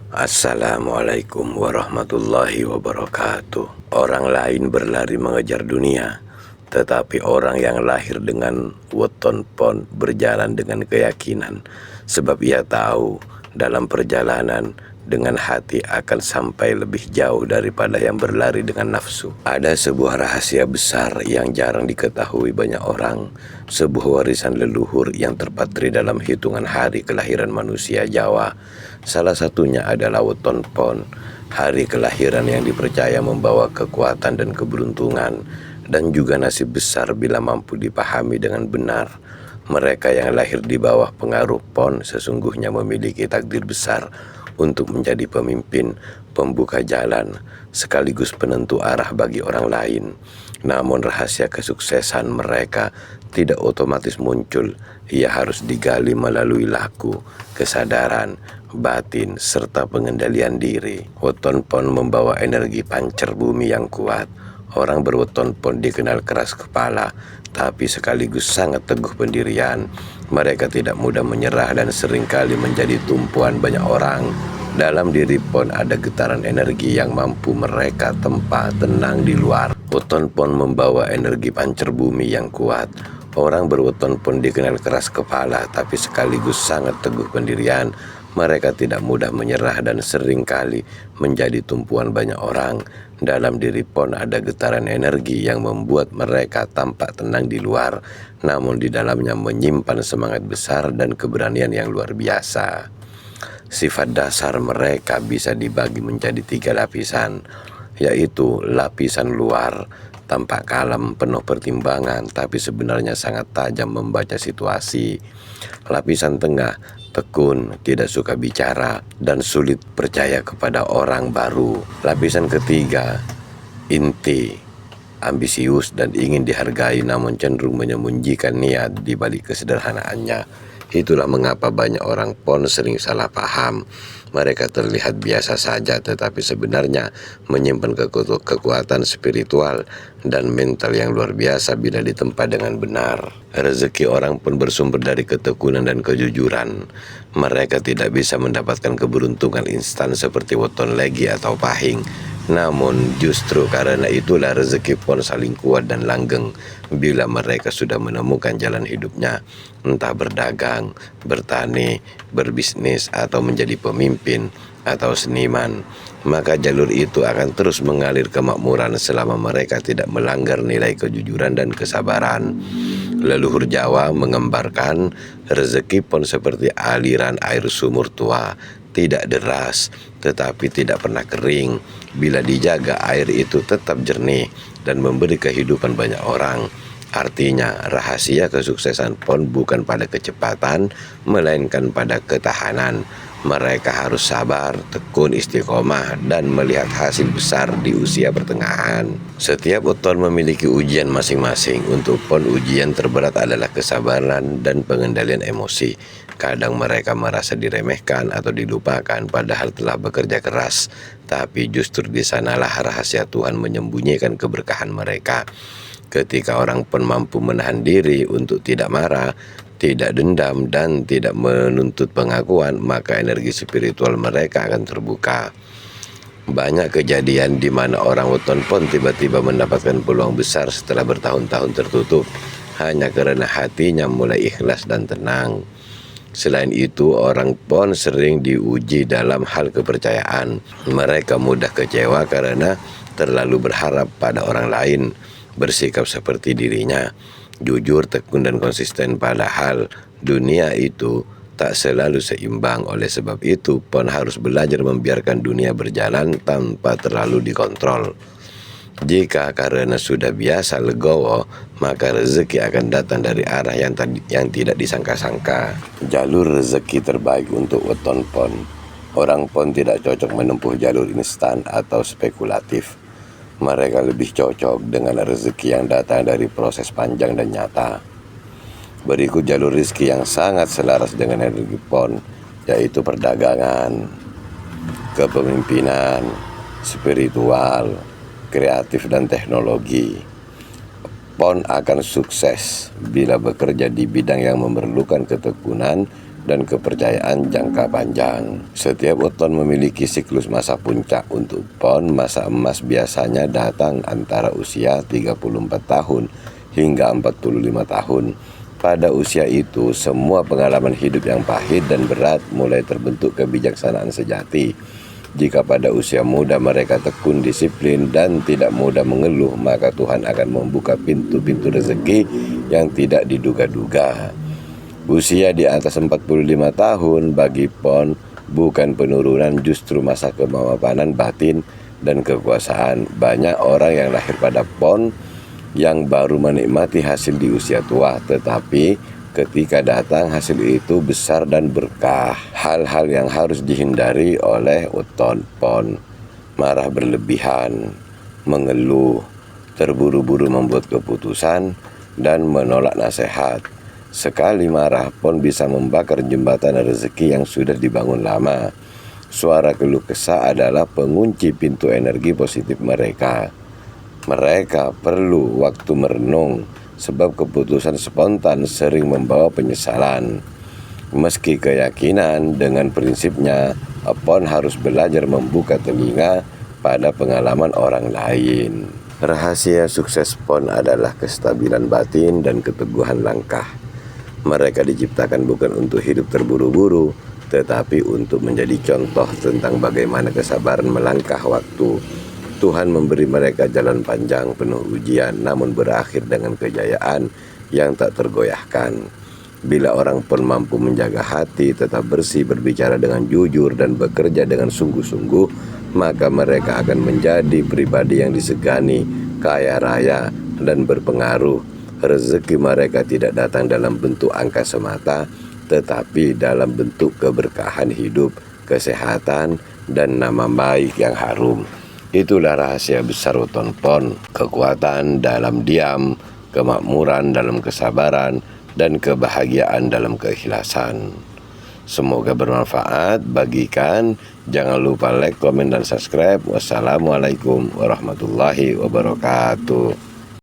Assalamualaikum warahmatullahi wabarakatuh. Orang lain berlari mengejar dunia, tetapi orang yang lahir dengan weton pon berjalan dengan keyakinan, sebab ia tahu dalam perjalanan dengan hati akan sampai lebih jauh daripada yang berlari dengan nafsu. Ada sebuah rahasia besar yang jarang diketahui banyak orang, sebuah warisan leluhur yang terpatri dalam hitungan hari kelahiran manusia Jawa. Salah satunya adalah weton pon, hari kelahiran yang dipercaya membawa kekuatan dan keberuntungan, dan juga nasib besar bila mampu dipahami dengan benar. Mereka yang lahir di bawah pengaruh pon sesungguhnya memiliki takdir besar untuk menjadi pemimpin, pembuka jalan, sekaligus penentu arah bagi orang lain. Namun rahasia kesuksesan mereka tidak otomatis muncul. Ia harus digali melalui laku, kesadaran, batin, serta pengendalian diri. Weton pon membawa energi pancar bumi yang kuat. Orang berweton pon dikenal keras kepala, tapi sekaligus sangat teguh pendirian. Mereka tidak mudah menyerah dan seringkali menjadi tumpuan banyak orang. Dalam diri pon ada getaran energi yang mampu mereka tempa tenang di luar. Weton pon membawa energi pancar bumi yang kuat. Orang berweton pon dikenal keras kepala, tapi sekaligus sangat teguh pendirian. Mereka tidak mudah menyerah dan seringkali menjadi tumpuan banyak orang. Dalam diri pon ada getaran energi yang membuat mereka tampak tenang di luar, namun di dalamnya menyimpan semangat besar dan keberanian yang luar biasa. Sifat dasar mereka bisa dibagi menjadi 3 lapisan, yaitu lapisan luar, tampak kalem, penuh pertimbangan, tapi sebenarnya sangat tajam membaca situasi. Lapisan tengah, tekun, tidak suka bicara, dan sulit percaya kepada orang baru. Lapisan ketiga, inti, ambisius dan ingin dihargai namun cenderung menyembunyikan niat di balik kesederhanaannya. Itulah mengapa banyak orang pon sering salah paham. Mereka terlihat biasa saja, tetapi sebenarnya menyimpan kekuatan spiritual dan mental yang luar biasa bila ditempa dengan benar. Rezeki orang pun bersumber dari ketekunan dan kejujuran. Mereka tidak bisa mendapatkan keberuntungan instan seperti weton legi atau pahing. Namun justru karena itulah rezeki pon saling kuat dan langgeng bila mereka sudah menemukan jalan hidupnya, entah berdagang, bertani, berbisnis, atau menjadi pemimpin atau seniman. Maka jalur itu akan terus mengalir kemakmuran selama mereka tidak melanggar nilai kejujuran dan kesabaran. Leluhur Jawa menggambarkan rezeki pon seperti aliran air sumur tua, tidak deras tetapi tidak pernah kering. Bila dijaga, air itu tetap jernih dan memberi kehidupan banyak orang. Artinya rahasia kesuksesan pon bukan pada kecepatan, melainkan pada ketahanan. Mereka harus sabar, tekun, istiqomah, dan melihat hasil besar di usia pertengahan. Setiap weton memiliki ujian masing-masing. Untuk pon, ujian terberat adalah kesabaran dan pengendalian emosi. Kadang mereka merasa diremehkan atau dilupakan padahal telah bekerja keras. Tapi justru di sanalah rahasia Tuhan menyembunyikan keberkahan mereka. Ketika orang pon mampu menahan diri untuk tidak marah, tidak dendam, dan tidak menuntut pengakuan, maka energi spiritual mereka akan terbuka. Banyak kejadian di mana orang weton pon tiba-tiba mendapatkan peluang besar setelah bertahun-tahun tertutup, hanya karena hatinya mulai ikhlas dan tenang. Selain itu, orang pon sering diuji dalam hal kepercayaan. Mereka mudah kecewa karena terlalu berharap pada orang lain, bersikap seperti dirinya, jujur, tekun, dan konsisten. Padahal dunia itu tak selalu seimbang. Oleh sebab itu, pon harus belajar membiarkan dunia berjalan tanpa terlalu dikontrol. Jika karena sudah biasa legowo, maka rezeki akan datang dari arah yang tidak disangka-sangka. Jalur rezeki terbaik untuk weton pon. Orang pon tidak cocok menempuh jalur instan atau spekulatif. Mereka lebih cocok dengan rezeki yang datang dari proses panjang dan nyata. Berikut jalur rezeki yang sangat selaras dengan energi pon, yaitu perdagangan, kepemimpinan, spiritual, kreatif, dan teknologi. Pon akan sukses bila bekerja di bidang yang memerlukan ketekunan dan kepercayaan jangka panjang. Setiap weton memiliki siklus masa puncak. Untuk pon, masa emas biasanya datang antara usia 34 tahun hingga 45 tahun. Pada usia itu, semua pengalaman hidup yang pahit dan berat mulai terbentuk kebijaksanaan sejati. Jika pada usia muda mereka tekun, disiplin, dan tidak mudah mengeluh, maka Tuhan akan membuka pintu-pintu rezeki yang tidak diduga-duga. Usia di atas 45 tahun bagi pon bukan penurunan, justru masa kemapanan batin dan kekuasaan. Banyak orang yang lahir pada pon yang baru menikmati hasil di usia tua, tetapi ketika datang hasil itu besar dan berkah. Hal-hal yang harus dihindari oleh weton pon: marah berlebihan, mengeluh, terburu-buru membuat keputusan, dan menolak nasihat. Sekali marah, pon bisa membakar jembatan rezeki yang sudah dibangun lama. Suara keluh kesah adalah pengunci pintu energi positif mereka. Mereka perlu waktu merenung, sebab keputusan spontan sering membawa penyesalan. Meski keyakinan, dengan prinsipnya, pon harus belajar membuka telinga pada pengalaman orang lain. Rahasia sukses pon adalah kestabilan batin dan keteguhan langkah. Mereka diciptakan bukan untuk hidup terburu-buru, tetapi untuk menjadi contoh tentang bagaimana kesabaran melangkah waktu. Tuhan memberi mereka jalan panjang penuh ujian, namun berakhir dengan kejayaan yang tak tergoyahkan. Bila orang pun mampu menjaga hati, tetap bersih, berbicara dengan jujur, dan bekerja dengan sungguh-sungguh, maka mereka akan menjadi pribadi yang disegani, kaya raya, dan berpengaruh. Rezeki mereka tidak datang dalam bentuk angka semata, tetapi dalam bentuk keberkahan hidup, kesehatan, dan nama baik yang harum. Itulah rahasia besar weton pon: kekuatan dalam diam, kemakmuran dalam kesabaran, dan kebahagiaan dalam keikhlasan. Semoga bermanfaat. Bagikan, jangan lupa like, komen, dan subscribe. Wassalamualaikum warahmatullahi wabarakatuh.